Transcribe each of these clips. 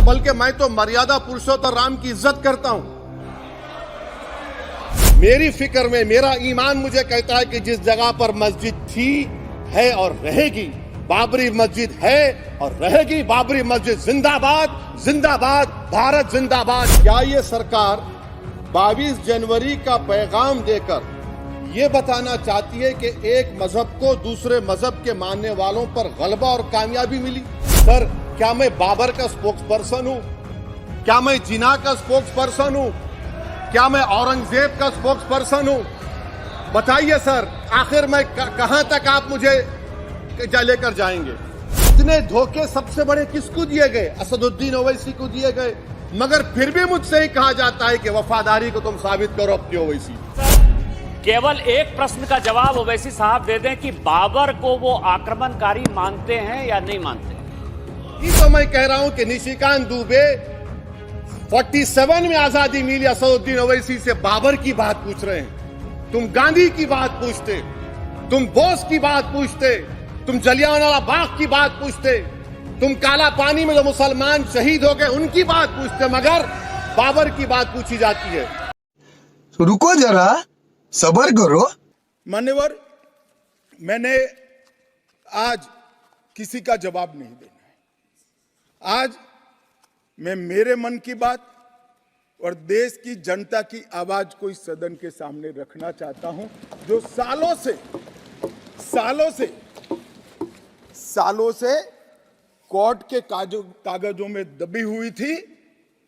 बल्कि मैं तो मर्यादा पुरुषोत्तम राम की इज्जत करता हूं। मेरी फिक्र में मेरा ईमान मुझे कहता है कि जिस जगह पर मस्जिद थी, है और रहेगी, बाबरी मस्जिद है और रहेगी, बाबरी मस्जिद जिंदाबाद, जिंदाबाद, भारत जिंदाबाद। क्या ये सरकार 22 जनवरी का पैगाम देकर ये बताना चाहती है कि एक मजहब को दूसरे मजहब के मानने वालों पर गलबा और कामयाबी मिली? सर, क्या मैं बाबर का स्पोक्स पर्सन हूं? क्या मैं जिना का स्पोक्स पर्सन हूं? क्या मैं औरंगजेब का स्पोक्स पर्सन हूं? बताइए सर, आखिर मैं कहां तक आप मुझे लेकर जाएंगे? इतने धोखे सबसे बड़े किसको दिए गए? असदुद्दीन ओवैसी को दिए गए, मगर फिर भी मुझसे ही कहा जाता है कि वफादारी को तुम साबित करो अपनी ओवैसी। केवल एक प्रश्न का जवाब ओवैसी साहब दे दें कि बाबर को वो आक्रमणकारी मानते हैं या नहीं मानते? ये तो मैं कह रहा हूं कि निशिकांत दुबे 47 में आजादी मिली, असदुद्दीन ओवैसी से बाबर की बात पूछ रहे हैं। तुम गांधी की बात पूछते, तुम बोस की बात पूछते, तुम जलियांवाला बाग की बात पूछते, तुम काला पानी में जो मुसलमान शहीद हो गए उनकी बात पूछते, मगर बाबर की बात पूछी जाती है। रुको जरा, सबर करो। मान्यवर, मैंने आज किसी का जवाब नहीं देना है। आज मैं मेरे मन की बात और देश की जनता की आवाज को इस सदन के सामने रखना चाहता हूं, जो सालों से कोर्ट के कागजों में दबी हुई थी।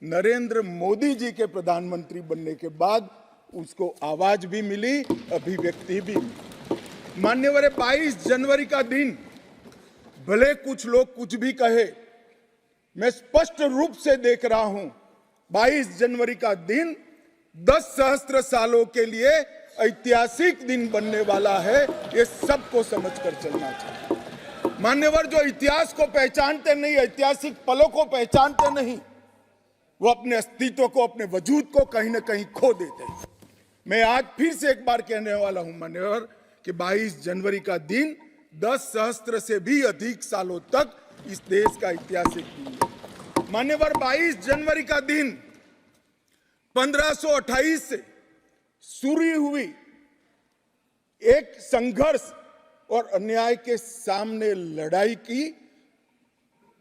नरेंद्र मोदी जी के प्रधानमंत्री बनने के बाद उसको आवाज भी मिली, अभिव्यक्ति भी मिली। मान्यवर, 22 जनवरी का दिन, भले कुछ लोग कुछ भी कहे, मैं स्पष्ट रूप से देख रहा हूं 22 जनवरी का दिन 10 सहस्त्र सालों के लिए ऐतिहासिक दिन बनने वाला है। ये सबको समझकर चलना चाहिए। मान्यवर, जो इतिहास को पहचानते नहीं, ऐतिहासिक पलों को पहचानते नहीं, वो अपने अस्तित्व को, अपने वजूद को कहीं ना कहीं खो देते हैं। मैं आज फिर से एक बार कहने वाला हूं मान्यवर कि 22 जनवरी का दिन 10 सहस्त्र से भी अधिक सालों तक इस देश का ऐतिहासिक दिन है। मान्यवर, 22 जनवरी का दिन 1528 से शुरू हुई एक संघर्ष और अन्याय के सामने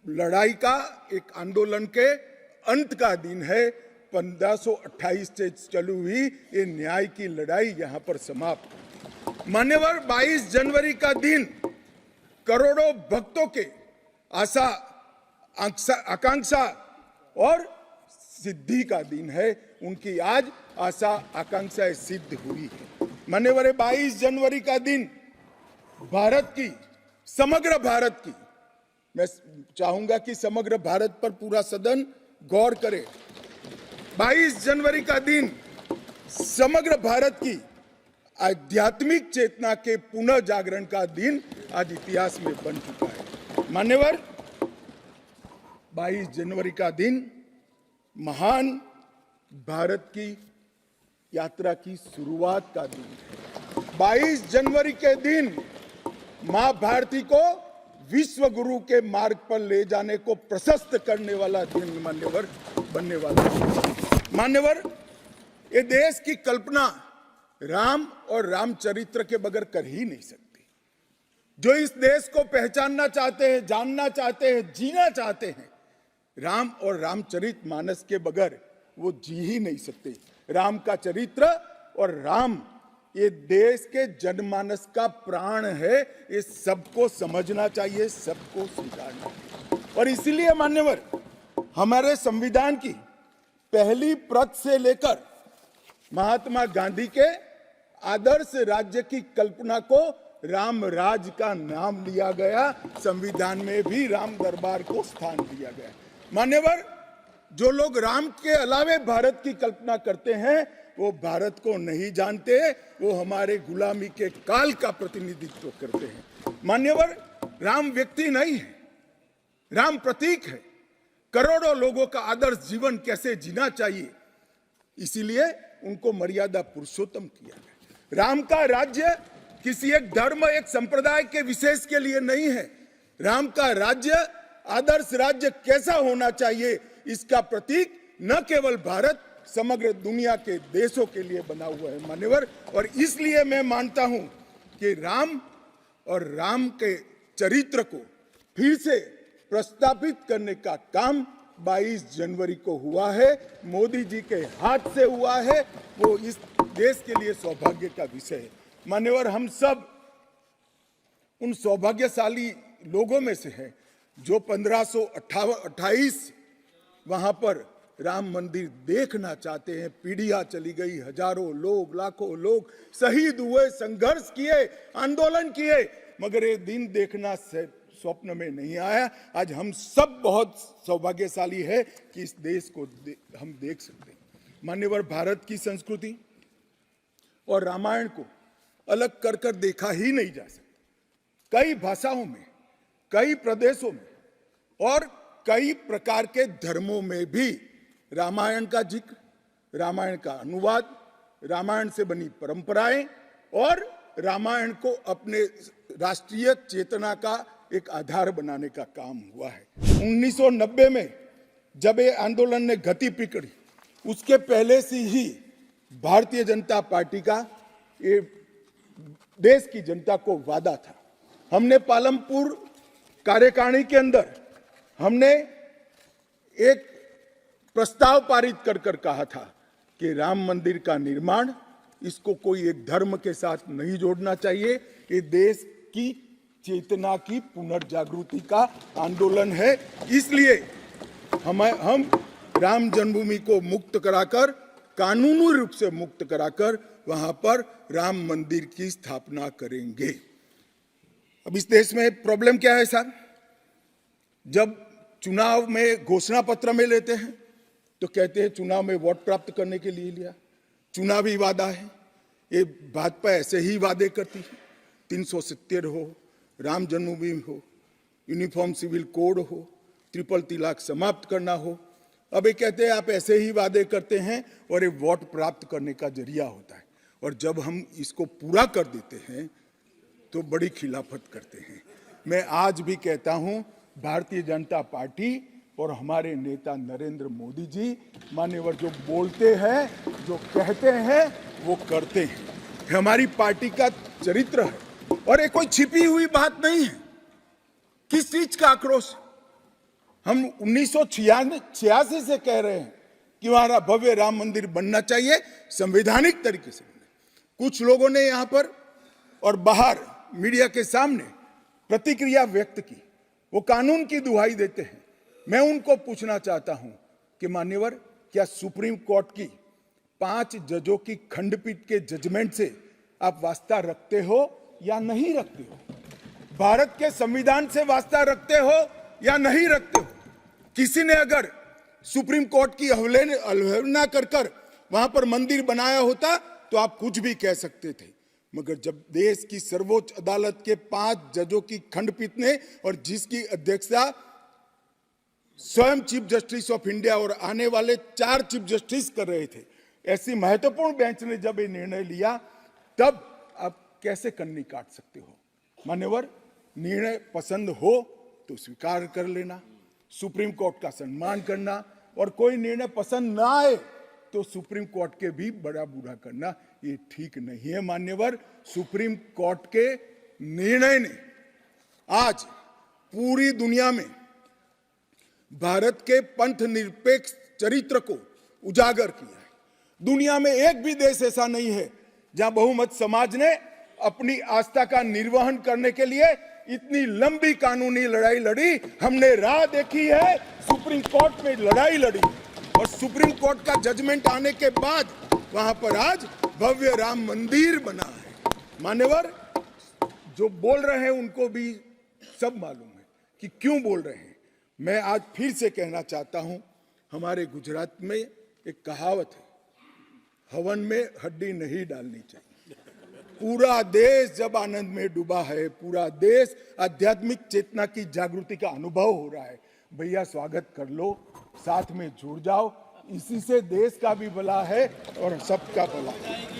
लड़ाई का एक आंदोलन के अंत का दिन है। 1528 से चालू हुई ये न्याय की लड़ाई यहां पर समाप्त। मान्यवर, 22 जनवरी का दिन करोड़ों भक्तों के आशा, आकांक्षा और सिद्धि का दिन है। उनकी आज आशा आकांक्षाएं सिद्ध हुई है। मान्यवर, 22 जनवरी का दिन भारत की, समग्र भारत की, मैं चाहूंगा कि समग्र भारत पर पूरा सदन गौर करे। 22 जनवरी का दिन समग्र भारत की आध्यात्मिक चेतना के पुनः जागरण का दिन आज इतिहास में बन चुका है। मान्यवर, 22 जनवरी का दिन महान भारत की यात्रा की शुरुआत का दिन है। 22 जनवरी के दिन मां भारती को विश्व गुरु के मार्ग पर ले जाने को प्रशस्त करने वाला दिन मान्यवर बनने वाला है। मान्यवर, ये देश की कल्पना राम और रामचरित्र के बगैर कर ही नहीं सकती। जो इस देश को पहचानना चाहते हैं, जानना चाहते हैं, जीना चाहते हैं, राम और रामचरित मानस के बगैर वो जी ही नहीं सकते। राम का चरित्र और राम ये देश के जनमानस का प्राण है। ये सबको समझना चाहिए, सबको स्वीकारना चाहिए। और इसीलिए मान्यवर, हमारे संविधान की पहली प्रत से लेकर महात्मा गांधी के आदर्श राज्य की कल्पना को राम राज का नाम लिया गया। संविधान में भी राम दरबार को स्थान दिया गया। मान्यवर, जो लोग राम के अलावे भारत की कल्पना करते हैं वो भारत को नहीं जानते, वो हमारे गुलामी के काल का प्रतिनिधित्व करते हैं। मान्यवर, राम व्यक्ति नहीं है, राम प्रतीक है। करोड़ों लोगों का आदर्श जीवन कैसे जीना चाहिए, इसीलिए उनको मर्यादा पुरुषोत्तम किया गया। राम का राज्य किसी एक धर्म, एक संप्रदाय के विशेष के लिए नहीं है। राम का राज्य, आदर्श राज्य कैसा होना चाहिए, इसका प्रतीक न केवल भारत, समग्र दुनिया के देशों के लिए बना हुआ है मान्यवर। और इसलिए मैं मानता हूं कि राम और राम के चरित्र को फिर से प्रस्तावित करने का काम 22 जनवरी को हुआ है, मोदी जी के हाथ से हुआ है। वो इस देश के लिए सौभाग्य का विषय है मान्यवर। हम सब उन सौभाग्यशाली लोगों में से हैं जो 1528 वहां पर राम मंदिर देखना चाहते हैं। पीढ़ियां चली गई, हजारों लोग, लाखों लोग शहीद हुए, संघर्ष किए, आंदोलन किए, मगर ये दिन देखना स्वप्न में नहीं आया। आज हम सब बहुत सौभाग्यशाली है कि इस देश को हम देख सकते हैं मान्यवर। भारत की संस्कृति और रामायण को अलग कर कर देखा ही नहीं जा सकता। कई भाषाओं में, कई प्रदेशों में और कई प्रकार के धर्मों में भी रामायण का जिक्र, रामायण का अनुवाद, रामायण से बनी परंपराएं और रामायण को अपने राष्ट्रीय चेतना का एक आधार बनाने का काम हुआ है। 1990 में जब ये आंदोलन ने गति पकड़ी, उसके पहले से ही भारतीय जनता पार्टी का ये देश की जनता को वादा था। हमने पालमपुर कार्यकारिणी के अंदर हमने एक प्रस्ताव पारित कर कर कहा था कि राम मंदिर का निर्माण, इसको कोई एक धर्म के साथ नहीं जोड़ना चाहिए। ये देश की चेतना की पुनर्जागृति का आंदोलन है। इसलिए हम राम जन्मभूमि को मुक्त कराकर, कानूनी रूप से मुक्त कराकर वहां पर राम मंदिर की स्थापना करेंगे। अब इस देश में प्रॉब्लम क्या है साहब? जब चुनाव में घोषणा पत्र में लेते हैं तो कहते हैं चुनाव में वोट प्राप्त करने के लिए लिया, चुनावी वादा है। ये भाजपा ऐसे ही वादे करती है। 370 हो, राम जन्मभूमि हो, यूनिफॉर्म सिविल कोड हो, ट्रिपल तलाक समाप्त करना हो। अब ये कहते हैं आप ऐसे ही वादे करते हैं और ये वोट प्राप्त करने का जरिया होता है। और जब हम इसको पूरा कर देते हैं तो बड़ी खिलाफत करते हैं। मैं आज भी कहता हूं, भारतीय जनता पार्टी और हमारे नेता नरेंद्र मोदी जी मान्यवर जो बोलते हैं, जो कहते हैं, वो करते हैं। हमारी पार्टी का चरित्र है और ये कोई छिपी हुई बात नहीं है। किस चीज का आक्रोश? हम 1986 से कह रहे हैं कि हमारा भव्य राम मंदिर बनना चाहिए, संवैधानिक तरीके से। कुछ लोगों ने यहां पर और बाहर मीडिया के सामने प्रतिक्रिया व्यक्त की, वो कानून की दुहाई देते हैं। मैं उनको पूछना चाहता हूं कि मान्यवर, क्या सुप्रीम कोर्ट की 5 जजों की खंडपीठ के जजमेंट से आप वास्ता रखते हो या नहीं रखते हो? भारत के संविधान से वास्ता रखते हो या नहीं रखते हो? किसी ने अगर सुप्रीम कोर्ट की अवहेलना कर वहां पर मंदिर बनाया होता तो आप कुछ भी कह सकते थे, मगर जब देश की सर्वोच्च अदालत के 5 जजों की खंडपीठ ने, और जिसकी अध्यक्षता स्वयं चीफ जस्टिस ऑफ इंडिया और आने वाले 4 चीफ जस्टिस कर रहे थे, ऐसी महत्वपूर्ण बेंच ने जब ये निर्णय लिया, तब आप कैसे कन्नी काट सकते हो? मान्यवर, निर्णय पसंद हो तो स्वीकार कर लेना, सुप्रीम कोर्ट का सम्मान करना, और कोई निर्णय पसंद ना आए तो सुप्रीम कोर्ट के भी बड़ा बुरा करना, ये ठीक नहीं है मान्यवर। सुप्रीम कोर्ट के निर्णय ने आज पूरी दुनिया में भारत के पंथ निरपेक्ष चरित्र को उजागर किया है। दुनिया में एक भी देश ऐसा नहीं है जहां बहुमत समाज ने अपनी आस्था का निर्वहन करने के लिए इतनी लंबी कानूनी लड़ाई लड़ी। हमने राह देखी है, सुप्रीम कोर्ट में लड़ाई लड़ी, और सुप्रीम कोर्ट का जजमेंट आने के बाद वहां पर आज भव्य राम मंदिर बना है। मान्यवर, जो बोल रहे हैं उनको भी सब मालूम है कि क्यों बोल रहे हैं। मैं आज फिर से कहना चाहता हूं, हमारे गुजरात में एक कहावत है, हवन में हड्डी नहीं डालनी चाहिए। पूरा देश जब आनंद में डूबा है, पूरा देश आध्यात्मिक चेतना की जागृति का अनुभव हो रहा है, भैया स्वागत कर लो, साथ में जुड़ जाओ। इसी से देश का भी भला है और सबका भला है।